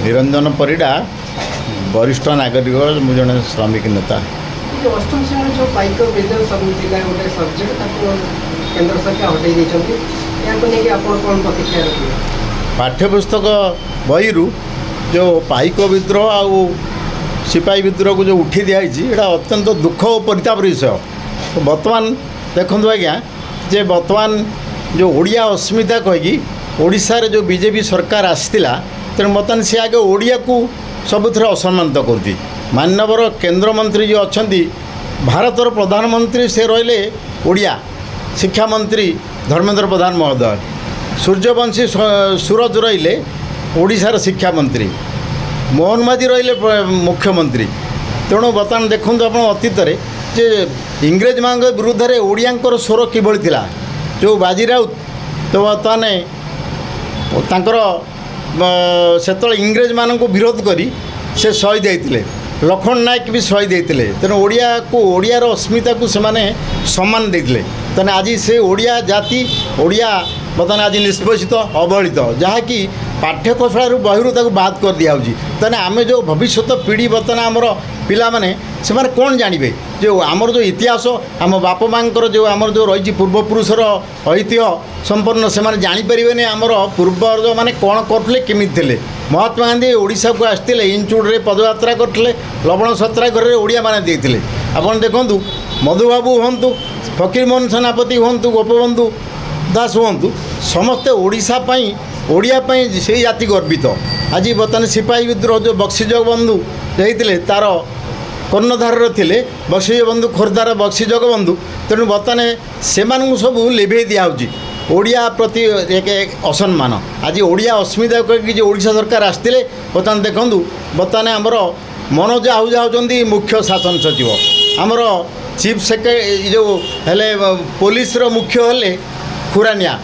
निरंजन परिडा वरिष्ठ नागरिक मु जन श्रमिक नेता। अष्टम श्रेणी जो पाइक वेदर समिति गोटे सब्जेक्ट केंद्र सरकार हटाई देते कौन प्रतिक्रिया रखिए? पाठ्यपुस्तक बही जो पाइक विद्रोह आउ सिपाही विद्रोह को जो उठी दिखाई यहाँ अत्यंत दुख और परिताप विषय। तो बर्तमान देखु आज्ञा जे बर्तमान जो ओडिया अस्मिता कहीकि ओडिशा रे जो बीजेपी सरकार आसला तेणु बर्तमान सी आगे ओडिया को सबुथ असम्मानित कर मानवर केंद्र मंत्री जो अच्छा भारतर प्रधानमंत्री से रहिले ओडिया शिक्षा मंत्री धर्मेंद्र प्रधान महोदय, सूर्यवंशी सूरज रहिले ओडिशार शिक्षा मंत्री, मोहन माझी रहिले मुख्यमंत्री। तेणु बर्तमान देखते आप अतीत जे इंग्रेज मान विरुद्ध में ओडियांकर स्वर किभली थिला जो बाजी राउत तो बर्तमान से इंग्रेज मान को विरोध करी से शहीद होते लक्ष्मण नायक भी शहीद होते। तेणु ओडिया को ओडियार अस्मिता को सेमाने सम्मान देते। तेना आज से ओडिया जाति ओडिया बर्तमान आज निष्पेषित अवहेलित जहाँकि पाठ्यकोशल बहिरू बाद कर दिया तेना आम जो भविष्य पीढ़ी बर्तमान आमर पिला माने से कौन जानवे जो आमर जो इतिहास आम बाप माँकर जो आमर जो रही पूर्वपुरुषर ऐतिह्य संपन्न से जापर आमर पूर्वज मैंने कौन करते केमी थे। महात्मा गांधी ओडिशा को आसते इंचुड़े पदयात्रा करते लवण सत्याग्रह ओडिया मैंने देते। आपड़ देखूँ मधुबाबू हूँ फकीरमोहन सेनापति हूँ गोपबंधु दास हूँ समस्ते ओडिशा ओडिया से जाति गर्वित। आज बर्तमान सिपाही विद्रोह जो बक्सी जगबंधु जाते तार कर्णधार थे बक्सी जगबंधु खोर्धार बक्सी जगबंधु। तेणु बर्तमान से सब लिभे दिखाऊँगी ओडिया प्रति एक असम्मान। आज ओडिया अस्मिता कहीकि ओडिशा सरकार आसते बर्तमान देखूँ बर्तमान आमर मनोज आहूजा होती मुख्य शासन सचिव आमर चीफ सेक्रेटरी जो हेले पुलिस मुख्य हेले खुरानिया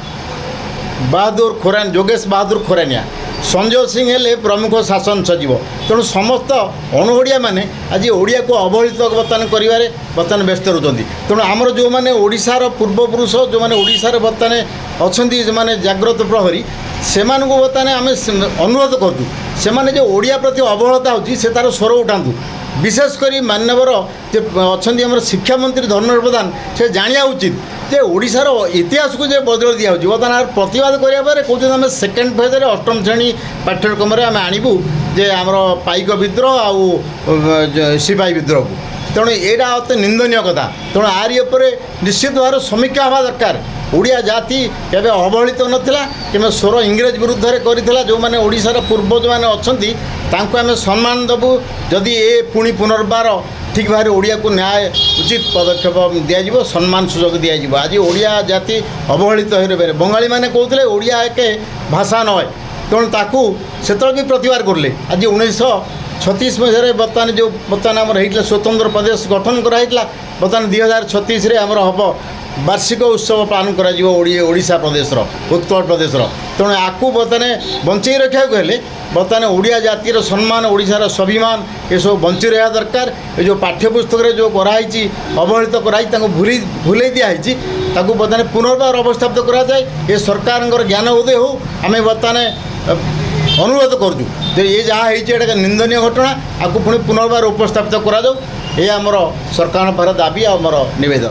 बहादुर खोरान जोगेश बहादुर खोरानिया संजय सिंह हेले प्रमुख शासन सचिव। तेणु समस्त अणओडिया माने आज ओडिया को अवहेलित बर्तमान करिवारे बर्तमान व्यस्त रहउछन्ति। तेणु आमर जो माने ओडिशार पूर्वपुरुष जो माने ओडिशार बर्तमान अछन्ति जो माने जाग्रत प्रहरी से बर्तमान आम अनुरोध करूँ से जो ओडिया प्रति अवहेलता होची से तार स्वर उठातु। विशेषकर मान्यवर जे अच्छा शिक्षा मंत्री धर्मेंद्र प्रधान से जाना उचित जे ओडिशार इतिहास को जे बदल दिया बर्तमान प्रतिवाद करारे कहते आम सेकेंड फेज अष्टम श्रेणी पाठ्यक्रम आम आणबू जे आमर पाइक विद्रोह आउ सिपाही विद्रोह को। तेणु यहाँ अत्य निंदनीय कथा। तेणु आरी उपर निश्चित भाव समीक्षा हवा दरकार। ओडिया जाति केबे अवहेलित नथिला केबे स्वर इंग्रेज विरुद्ध में करथिला जो माने ओडिशार पूर्वज माने अछंती तांको आमे सम्मान देबू जदि ए पुणी पुनर्बार ठीक भाव ओडिया को न्याय उचित पदक्षेप दिज्व सम्मान सुजोग दिज्व। आज ओडिया जाति अवहेलित हो बंगाली माने कहते ओडिया एक भाषा नए तेणु ताकू सेतल भी प्रतिवाद करले। आज 1936 मसीह बर्तमान जो बर्तमान आमर होता स्वतंत्र प्रदेश गठन कराइला बर्तमान 2036 आमर हम वार्षिक उत्सव पालन कर ओडिशा प्रदेश उत्कल प्रदेश। तेणु आपको बर्तमान बंचाई रखा हेले बर्तमान ओडिया जातिर सम्मान ओडिशार स्वाभिमान ये सब बंची रहा दरकार। ये जो पाठ्यपुस्तक जो कराई अवहेलित कराई भूल दिखाई बर्तमान पुनर्बार अवस्थापित कराए ये सरकार ज्ञान उदय हो आम बर्तमान अनुरोध करूँ ये जहाँ होता निंदनीय घटना आपको पुणी पुनर्बार उपस्थापित करा ये आमर सरकार दाबी आमर निवेदन।